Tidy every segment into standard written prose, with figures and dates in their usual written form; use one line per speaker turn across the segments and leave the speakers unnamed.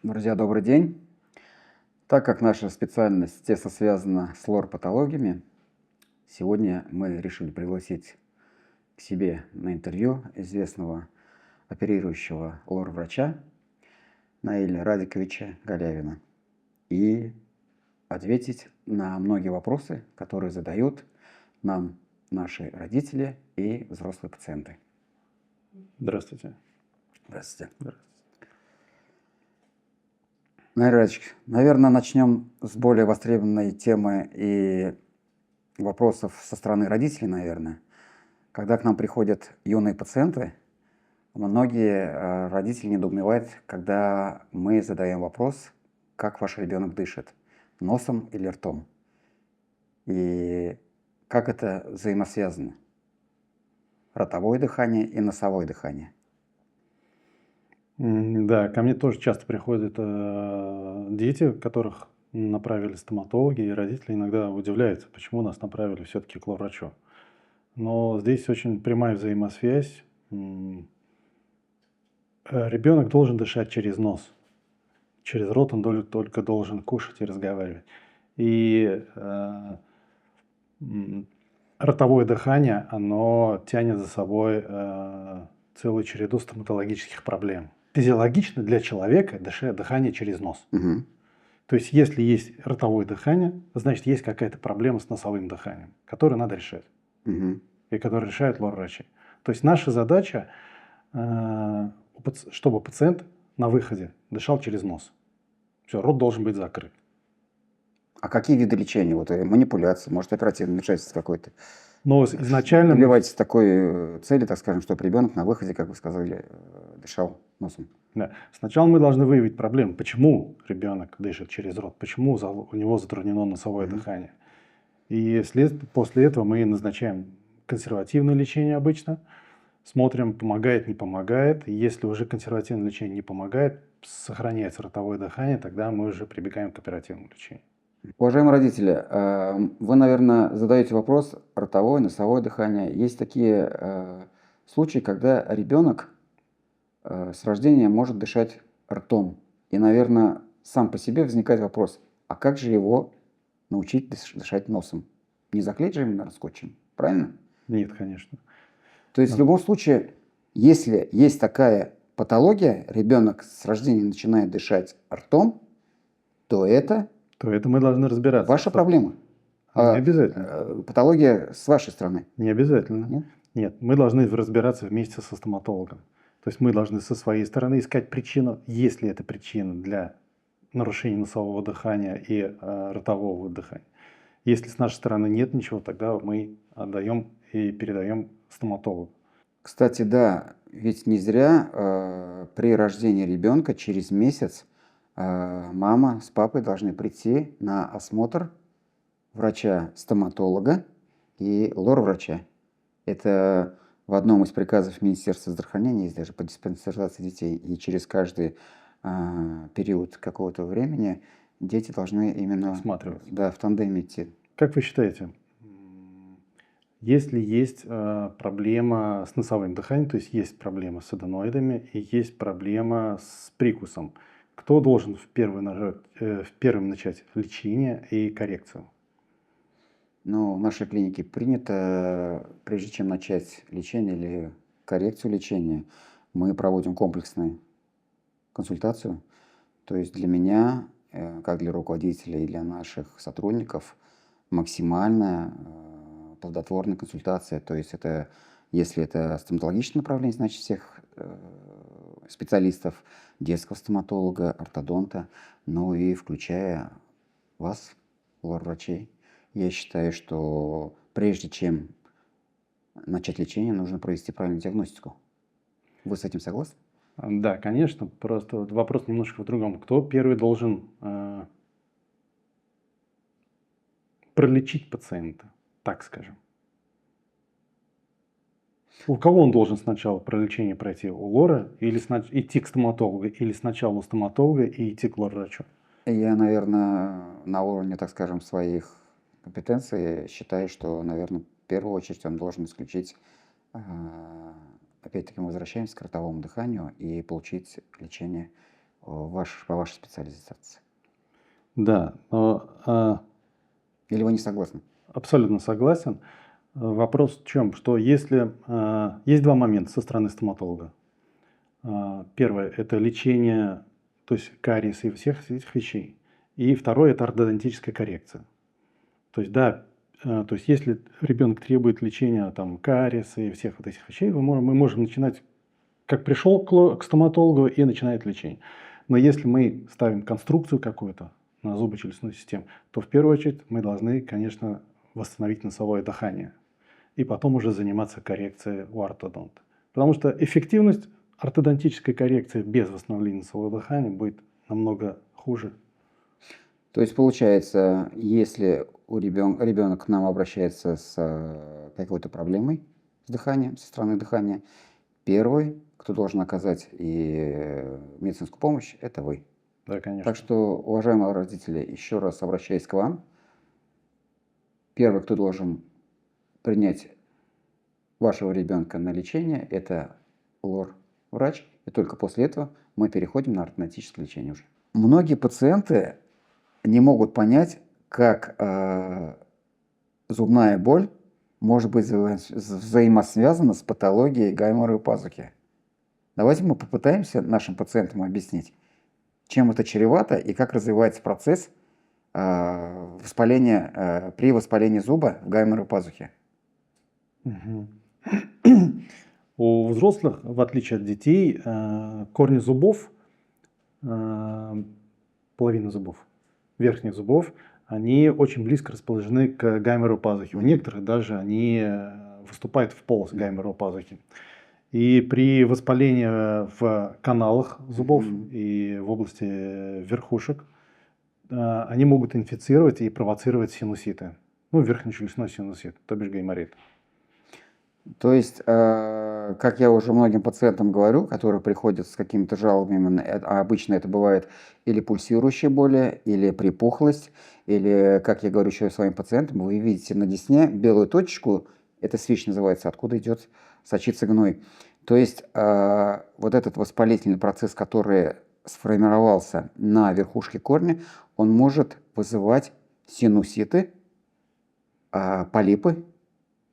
Друзья, добрый день. Так как наша специальность тесно связана с лор-патологиями, сегодня мы решили пригласить к себе на интервью известного оперирующего лор-врача Наиля Радиковича Галявина и ответить на многие вопросы, которые задают нам наши родители и взрослые пациенты.
Здравствуйте.
Здравствуйте.
Здравствуйте.
Наиль Радикович, наверное, начнем с более востребованной темы и вопросов со стороны родителей, наверное. Когда к нам приходят юные пациенты, многие родители недоумевают, когда мы задаем вопрос, как ваш ребенок дышит, носом или ртом. И как это взаимосвязано? Ротовое дыхание и носовое дыхание.
Да, ко мне тоже часто приходят дети, которых направили стоматологи, и родители иногда удивляются, почему нас направили все-таки к лор-врачу. Но здесь очень прямая взаимосвязь. Ребенок должен дышать через нос. Через рот он только должен кушать и разговаривать. И ротовое дыхание, оно тянет за собой целую череду стоматологических проблем. Физиологично для человека дыхание через нос.
Угу.
То есть, если есть ротовое дыхание, значит, есть какая-то проблема с носовым дыханием, которую надо решать.
Угу.
И которую решают лор-врачи. То есть, наша задача, чтобы пациент на выходе дышал через нос. Все, рот должен быть закрыт.
А какие виды лечения? Вот манипуляции, может, оперативное вмешательство какое-то?
Но изначально
добивайтесь такой цели, так скажем, чтобы ребенок на выходе, как вы сказали, дышал носом.
Да. Сначала мы должны выявить проблему, почему ребенок дышит через рот, почему у него затруднено носовое дыхание. И после этого мы назначаем консервативное лечение обычно, смотрим, помогает, не помогает. И если уже консервативное лечение не помогает, сохраняется ротовое дыхание, тогда мы уже прибегаем к оперативному лечению.
Уважаемые родители, вы, наверное, задаете вопрос ротовое, носовое дыхание. Есть такие случаи, когда ребенок с рождения может дышать ртом. И, наверное, сам по себе возникает вопрос, а как же его научить дышать носом? Не заклеить же именно скотчем, правильно?
Нет, конечно.
То есть в любом случае, если есть такая патология, ребенок с рождения начинает дышать ртом, то это
мы должны разбираться.
ваша проблема.
Не обязательно.
Патология с вашей стороны.
Не обязательно.
Нет?
Нет, мы должны разбираться вместе со стоматологом. То есть мы должны со своей стороны искать причину, есть ли это причина для нарушения носового дыхания и ротового дыхания. Если с нашей стороны нет ничего, тогда мы отдаем и передаем стоматологу.
Кстати, да, ведь не зря при рождении ребенка через месяц мама с папой должны прийти на осмотр врача-стоматолога и лор-врача. Это в одном из приказов Министерства здравоохранения есть даже по диспансеризации детей. И через каждый период какого-то времени дети должны именно
Осматриваться.
в тандеме идти.
Как вы считаете, если есть проблема с носовым дыханием, то есть проблема с аденоидами и есть проблема с прикусом, кто должен первым начать лечение и коррекцию?
Но в нашей клинике принято, прежде чем начать лечение или коррекцию лечения, мы проводим комплексную консультацию. То есть для меня, как для руководителя и для наших сотрудников, максимальная плодотворная консультация. То есть это, если это стоматологическое направление, значит всех специалистов, детского стоматолога, ортодонта, ну и включая вас, лор-врачей. Я считаю, что прежде чем начать лечение, нужно провести правильную диагностику. Вы с этим согласны?
Да, конечно. Просто вопрос немножко в другом. Кто первый должен пролечить пациента, так скажем? У кого он должен сначала пролечение пройти? У лора или идти к стоматологу? Или сначала у стоматолога и идти к лор-врачу?
Я, наверное, на уровне, так скажем, своих компетенций считаю, что, наверное, в первую очередь он должен исключить, опять-таки мы возвращаемся к ротовому дыханию и получить лечение по вашей специализации?
Да, но
Или вы не согласны?
абсолютно согласен. Вопрос в чем? Что если есть два момента со стороны стоматолога. Первое – это лечение, то есть кариеса и всех этих вещей. И второе – это ортодонтическая коррекция. То есть, да, то есть если ребенок требует лечения там, кариеса и всех вот этих вещей, мы можем начинать, как пришел к стоматологу и начинает лечение. Но если мы ставим конструкцию какую-то на зубочелюстную систему, то в первую очередь мы должны, конечно, восстановить носовое дыхание. И потом уже заниматься коррекцией у ортодонта. Потому что эффективность ортодонтической коррекции без восстановления носового дыхания будет намного хуже.
То есть получается, если ребенок к нам обращается с какой-то проблемой с дыханием, со стороны дыхания, первый, кто должен оказать и медицинскую помощь, это вы.
Да, конечно.
Так что, уважаемые родители, еще раз обращаясь к вам, первый, кто должен принять вашего ребенка на лечение, это лор-врач, и только после этого мы переходим на ортодонтическое лечение уже. Многие пациенты не могут понять, как зубная боль может быть взаимосвязана с патологией гайморовой пазухи. Давайте мы попытаемся нашим пациентам объяснить, чем это чревато и как развивается процесс воспаления, при воспалении зуба в гайморовой пазухе.
У взрослых, в отличие от детей, корни зубов, половина зубов, верхних зубов, они очень близко расположены к гайморовой пазухе. У некоторых даже они выступают в полость гайморовой пазухи. И при воспалении в каналах зубов и в области верхушек они могут инфицировать и провоцировать синуситы. Ну, верхнечелюстной синусит, то бишь гайморит.
То есть, как я уже многим пациентам говорю, которые приходят с какими-то жалобами, обычно это бывает или пульсирующая боль, или припухлость, или, как я говорю еще своим пациентам, вы видите на десне белую точечку, это свищ называется, откуда идет сочиться гной. То есть, вот этот воспалительный процесс, который сформировался на верхушке корня, он может вызывать синуситы, полипы.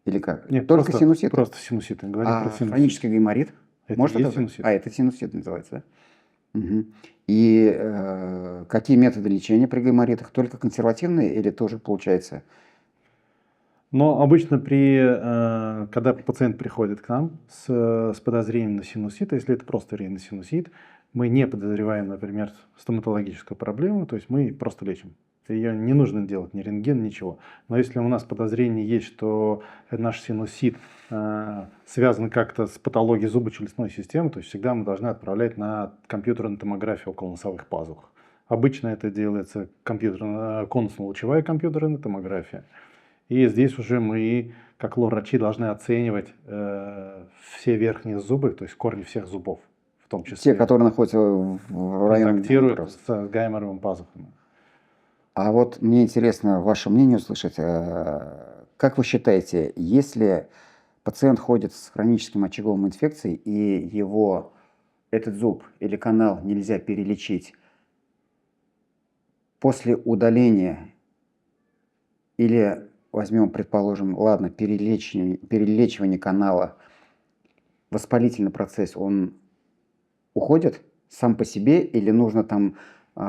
Или как?
Нет,
только синуситы?
Просто синуситы. Говорим про синуситы.
Хронический гайморит?
Это
Может,
есть
это
синусит.
это синусит называется, да? Угу. И какие методы лечения при гайморитах? Только консервативные или тоже получается?
Но обычно когда пациент приходит к нам с подозрением на синусит, если это просто риносинусит, мы не подозреваем, например, стоматологическую проблему, то есть мы просто лечим. Ее не нужно делать ни рентген, ничего. Но если у нас подозрение есть, что наш синусит связан как-то с патологией зубочелюстной системы, то есть всегда мы должны отправлять на компьютерную томографию околоносовых пазух. Обычно это делается конусно-лучевая компьютерная томография. И здесь уже мы, как лор-врачи, должны оценивать все верхние зубы, то есть корни всех зубов, в том числе.
Те, которые находятся в районе
контактируют с гайморовыми пазухами.
А вот мне интересно ваше мнение услышать. Как вы считаете, если пациент ходит с хроническим очаговым инфекцией и этот зуб или канал нельзя перелечить после удаления или, возьмем, предположим, ладно, перелечивание канала, воспалительный процесс, он уходит сам по себе или нужно там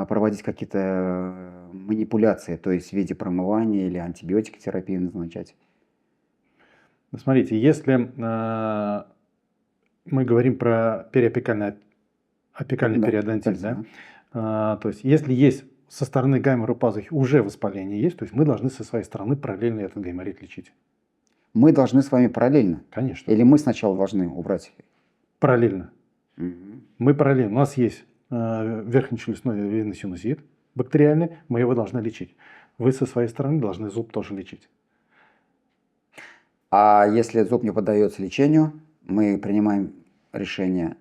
проводить какие-то манипуляции, то есть в виде промывания или антибиотикотерапии назначать?
Смотрите, если мы говорим про периапикальный периодонтит, да? То есть если есть со стороны гайморовой пазухи уже воспаление есть, то есть мы должны со своей стороны параллельно этот гайморит лечить.
Мы должны с вами параллельно?
Конечно.
Или мы сначала должны убрать?
Параллельно.
Угу.
Мы параллельно. У нас есть верхнечелюстной риносинусит бактериальный, мы его должны лечить. Вы со своей стороны должны зуб тоже лечить.
А если зуб не поддается лечению, мы принимаем решение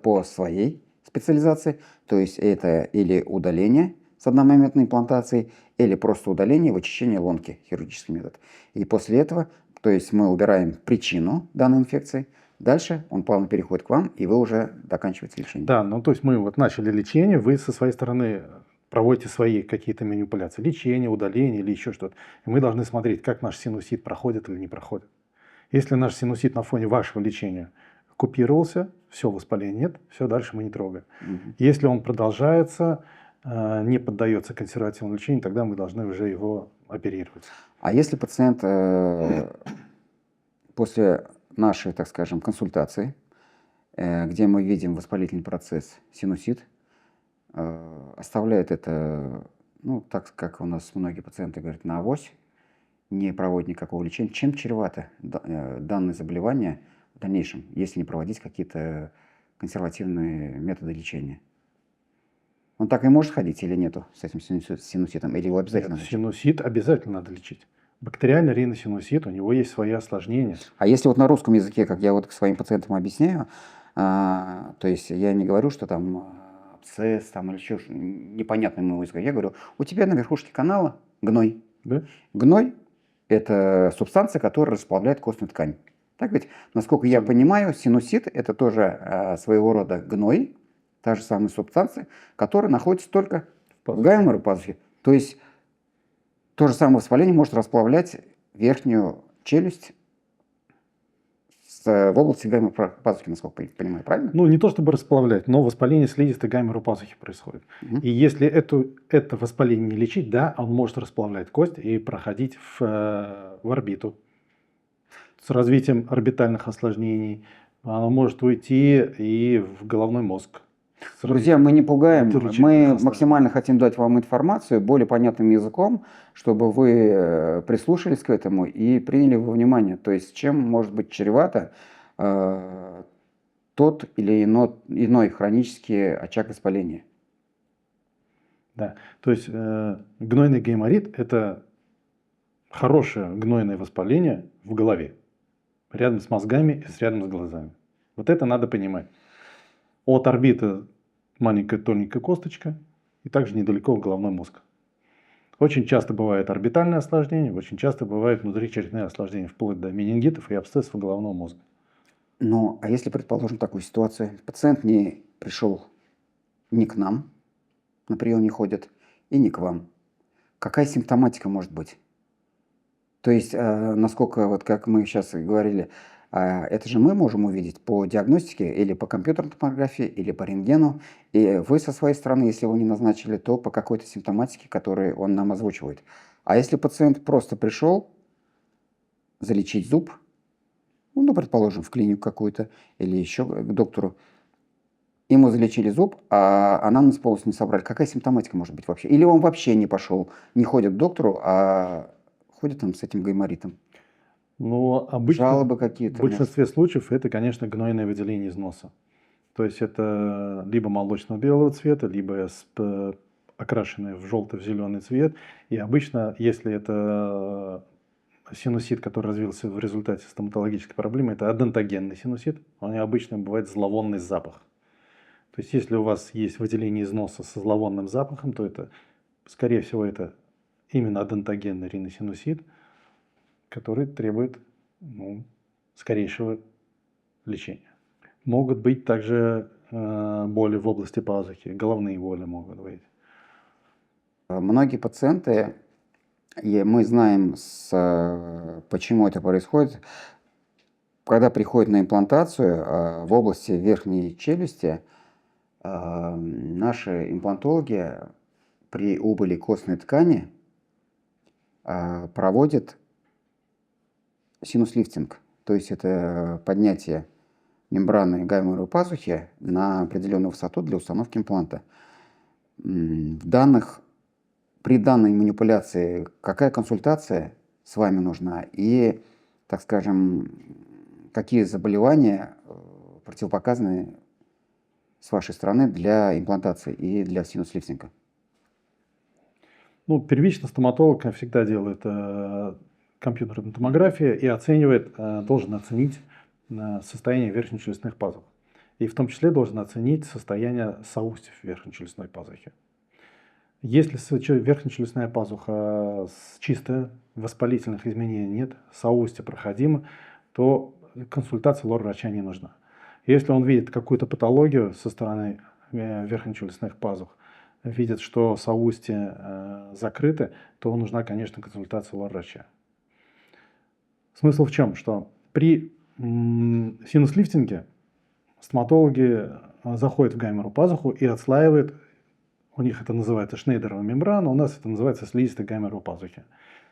по своей специализации, то есть это или удаление с одномоментной имплантацией, или просто удаление, вычищение ломки, хирургический метод. И после этого, то есть мы убираем причину данной инфекции, Дальше он плавно переходит к вам, и вы уже заканчиваете лечение.
Да, ну то есть мы вот начали лечение, вы со своей стороны проводите свои какие-то манипуляции, лечение, удаление или еще что-то. И мы должны смотреть, как наш синусит проходит или не проходит. Если наш синусит на фоне вашего лечения купировался, все, воспаления нет, все, дальше мы не трогаем.
Мгм.
Если он продолжается, не поддается консервативному лечению, тогда мы должны уже его оперировать.
А если пациент после нашей, так скажем, консультации, где мы видим воспалительный процесс, синусит, оставляет это, ну, так как у нас многие пациенты говорят, на авось, не проводит никакого лечения, чем чревато данное заболевание в дальнейшем, если не проводить какие-то консервативные методы лечения? Он так и может ходить или нету с этим синуситом, или его обязательно
Нет,
лечить?
синусит обязательно надо лечить. Бактериальный риносинусит, у него есть свои осложнения.
А если вот на русском языке, как я вот своим пациентам объясняю, то есть я не говорю, что там абсцесс там, или еще непонятный моему языку, я говорю, у тебя на верхушке канала гной.
Да?
Гной – это субстанция, которая расплавляет костную ткань. Так ведь, насколько я понимаю, синусит – это тоже своего рода гной, та же самая субстанция, которая находится только в гайморовой пазухе. То есть то же самое воспаление может расплавлять верхнюю челюсть в области гайморовой пазухи, насколько я понимаю, правильно?
Ну, не то чтобы расплавлять, но воспаление слизистой гайморовой пазухи происходит.
Мгм.
И если это воспаление не лечить, да, он может расплавлять кость и проходить в орбиту. С развитием орбитальных осложнений оно может уйти и в головной мозг.
Друзья, мы не пугаем,
Мотивирующих
мы
осложнений.
максимально хотим дать вам информацию более понятным языком, чтобы вы прислушались к этому и приняли во внимание, то есть чем может быть чревато тот или иной хронический очаг воспаления.
Да, то есть гнойный гайморит – это хорошее гнойное воспаление в голове, рядом с мозгами и рядом с глазами. Вот это надо понимать. От орбиты маленькая тоненькая косточка и также недалеко головной мозг. Очень часто бывает орбитальное осложнение, очень часто бывает внутричерепные осложнения, вплоть до менингитов и абсцессов головного мозга.
Ну, а если, предположим, такую ситуацию, пациент не пришел ни к нам, на прием не ходит, и не к вам, какая симптоматика может быть? То есть, насколько, вот как мы сейчас и говорили, это же мы можем увидеть по диагностике или по компьютерной томографии, или по рентгену. И вы со своей стороны, если его не назначили, то по какой-то симптоматике, которую он нам озвучивает. А если пациент просто пришел залечить зуб, ну, предположим, в клинику какую-то или еще к доктору, ему залечили зуб, а анамнез полностью не собрали. Какая симптоматика может быть вообще? Или он вообще не пошел, не ходит к доктору, а ходит там с этим гайморитом?
Но обычно,
Жалобы
в
какие-то.
большинстве случаев это, конечно, гнойное выделение из носа. То есть это либо молочно-белого цвета, либо окрашенное в желтый, в зеленый цвет. И обычно, если это синусит, который развился в результате стоматологической проблемы, это адентогенный синусит. Он обычно бывает зловонный запах. То есть если у вас есть выделение из носа со зловонным запахом, то это, скорее всего, это именно адентогенный риносинусит, который требует скорейшего лечения. Могут быть также боли в области пазухи, головные боли могут быть.
Многие пациенты, и мы знаем, почему это происходит, когда приходят на имплантацию в области верхней челюсти, наши имплантологи при убыли костной ткани проводят синус-лифтинг, то есть это поднятие мембраны гайморовой пазухи на определенную высоту для установки импланта. При данной манипуляции какая консультация с вами нужна и, так скажем, какие заболевания противопоказаны с вашей стороны для имплантации и для синус-лифтинга?
Ну, первично стоматолог всегда делает компьютерную томографию и оценивает, должен оценить состояние верхнечелюстных пазух. И в том числе должен оценить состояние соустьев верхнечелюстной пазухи. Если верхнечелюстная пазуха чистая, воспалительных изменений нет, соустье проходимо, то консультация лор-врача не нужна. Если он видит какую-то патологию со стороны верхнечелюстных пазух, видит, что соустья закрыты, то нужна, конечно, консультация лор-врача. Смысл в чем? Что при синус-лифтинге стоматологи заходят в гайморовую пазуху и отслаивают, у них это называется шнейдерова мембрана, у нас это называется слизистая гайморовой пазухи.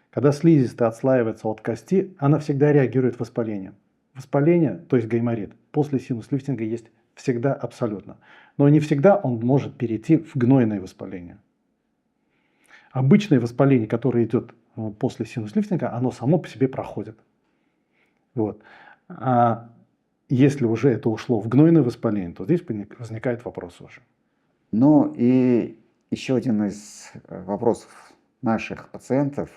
Когда слизистая отслаивается от кости, она всегда реагирует воспалением. Воспаление, то есть гайморит, после синус-лифтинга есть всегда абсолютно. Но не всегда он может перейти в гнойное воспаление. Обычное воспаление, которое идет после синус-лифтинга, оно само по себе проходит. Вот. А если уже это ушло в гнойное воспаление, то здесь возникает вопрос уже.
Ну и еще один из вопросов наших пациентов,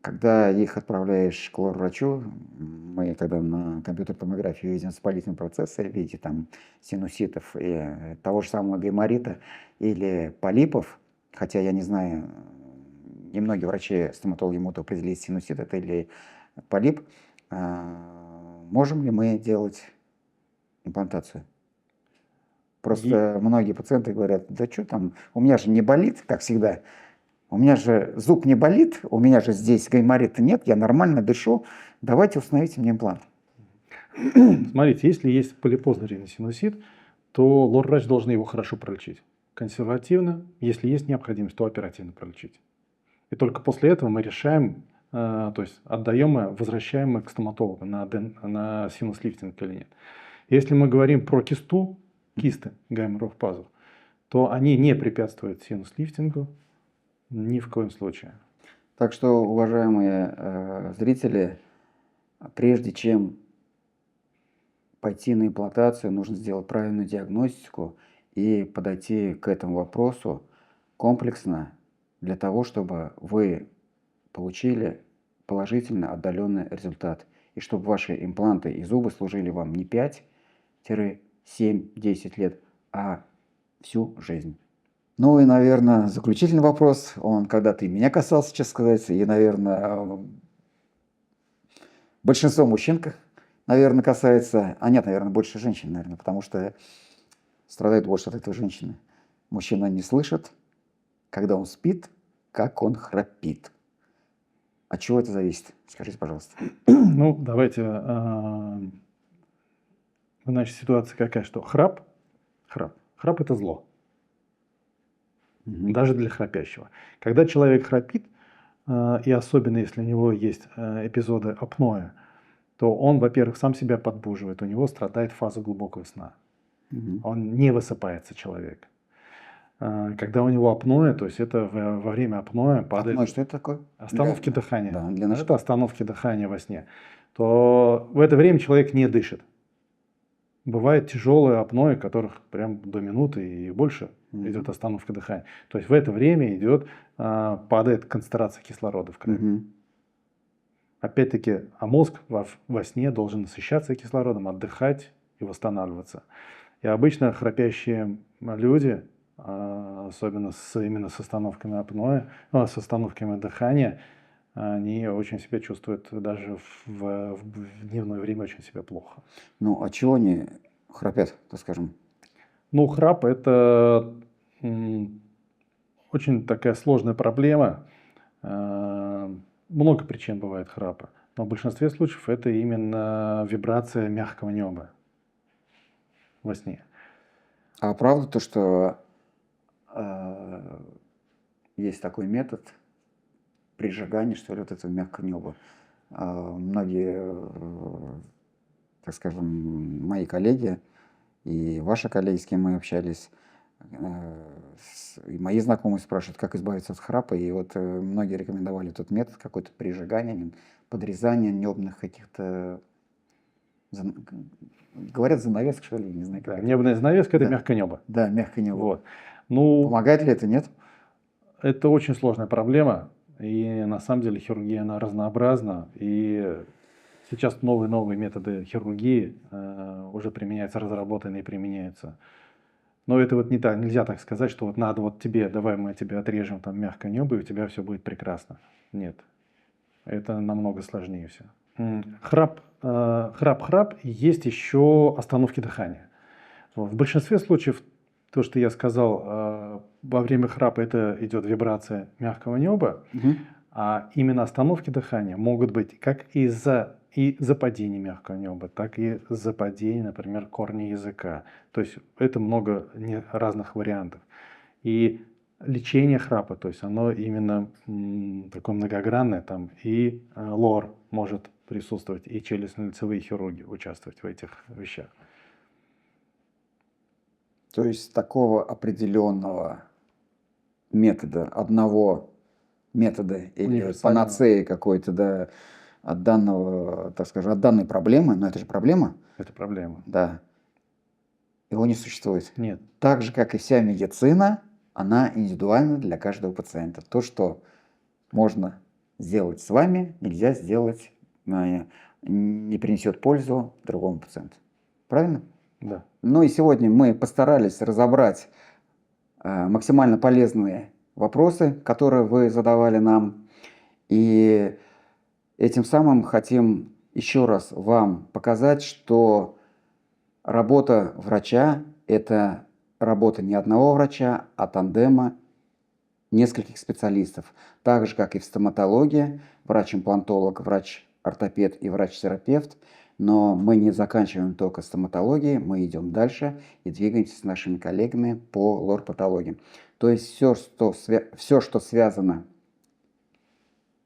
когда их отправляешь к лор-врачу, мы когда на компьютерной томографии видим воспалительные процессы в виде там синуситов и того же самого гайморита или полипов, хотя я не знаю, немногие врачи, стоматологи могут определить, синусит это или полип, можем ли мы делать имплантацию? Просто многие пациенты говорят, да что там, у меня же не болит, как всегда, у меня же зуб не болит, у меня же здесь гайморита нет, я нормально дышу, давайте установите мне имплант.
Смотрите, если есть полипозный риносинусит, то лор-врач должен его хорошо пролечить. Консервативно, если есть необходимость, то оперативно пролечить. И только после этого мы решаем, то есть отдаем, возвращаем к стоматологу на синус-лифтинг или нет. Если мы говорим про кисты гайморовых пазух, то они не препятствуют синус-лифтингу ни в коем случае.
Так что, уважаемые зрители, прежде чем пойти на имплантацию, нужно сделать правильную диагностику и подойти к этому вопросу комплексно для того, чтобы вы получили положительно отдаленный результат. И чтобы ваши импланты и зубы служили вам не 5-7-10 лет, а всю жизнь. Ну и, наверное, заключительный вопрос, он когда-то и меня касался, честно сказать, и, наверное, большинство мужчин, наверное, касается, а нет, наверное, больше женщин, наверное, потому что страдают больше от этого женщины. Мужчина не слышит, когда он спит, как он храпит. От чего это зависит? Скажите, пожалуйста.
Ну, давайте, значит, ситуация какая, что храп это зло. Даже для храпящего. Когда человек храпит, и особенно если у него есть эпизоды апноэ, то он, во-первых, сам себя подбуживает, у него страдает фаза глубокого сна. Он не высыпается, человек. Когда у него апноэ, то есть это во время апноэ падает...
Апноэ, что это такое?
Остановки дыхания.
Да, для наших...
Это остановки дыхания во сне. То в это время человек не дышит. Бывает тяжелые апноэ, которых прям до минуты и больше идет остановка дыхания. То есть в это время падает концентрация кислорода в крови. Опять-таки, а мозг во сне должен насыщаться кислородом, отдыхать и восстанавливаться. И обычно храпящие люди, особенно именно с остановками апноэ, с остановками дыхания, они очень себя чувствуют даже в дневное время очень себя плохо.
Ну, от чего они храпят, так скажем?
Ну, храп – это очень такая сложная проблема. Много причин бывает храпа. Но в большинстве случаев это именно вибрация мягкого неба во сне.
А правда то, что есть такой метод прижигания, что ли, вот этого мягкого неба? Многие, так скажем, мои коллеги и ваши коллеги, с кем мы общались, и мои знакомые спрашивают, как избавиться от храпа, и вот многие рекомендовали этот метод, какой-то прижигания, подрезания небных каких-то, говорят, занавесок, что ли, не знаю.
Да, небная занавеска – это мягкое небо.
Да, мягкое небо.
Вот. Ну,
помогает ли это, нет?
Это очень сложная проблема, и на самом деле хирургия, она разнообразна, и сейчас новые методы хирургии уже применяются, разработаны и применяются. Но это вот не так, нельзя так сказать, что вот надо вот тебе, давай мы тебе отрежем там мягкое небо, и у тебя все будет прекрасно. Нет, это намного сложнее все. Храп-храп, есть еще остановки дыхания. В большинстве случаев, то, что я сказал, во время храпа это идет вибрация мягкого неба,
Мгм.
а именно остановки дыхания могут быть как из-за падения мягкого неба, так и из-за падения, например, корня языка. То есть это много разных вариантов. И лечение храпа, то есть оно именно такое многогранное, там и лор может присутствовать, и челюстно-лицевые хирурги участвовать в этих вещах.
То есть такого определенного метода, одного метода или
Универсального.
панацеи какой-то, да, от данного, так скажем, от данной проблемы, но это же проблема,
Это проблема.
да, его не существует.
Нет.
Так же, как и вся медицина, она индивидуальна для каждого пациента. То, что можно сделать с вами, нельзя сделать, не принесет пользу другому пациенту. Правильно?
Да.
Ну и сегодня мы постарались разобрать максимально полезные вопросы, которые вы задавали нам. И этим самым хотим еще раз вам показать, что работа врача – это работа не одного врача, а тандема нескольких специалистов. Так же, как и в стоматологии, врач-имплантолог, врач-ортопед и врач-терапевт. Но мы не заканчиваем только стоматологией, мы идем дальше и двигаемся с нашими коллегами по лор-патологии. То есть все, что связано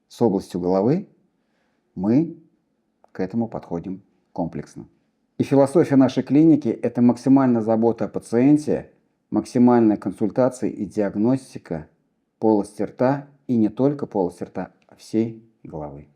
с областью головы, мы к этому подходим комплексно. И философия нашей клиники – это максимальная забота о пациенте, максимальная консультация и диагностика полости рта, и не только полости рта, а всей головы.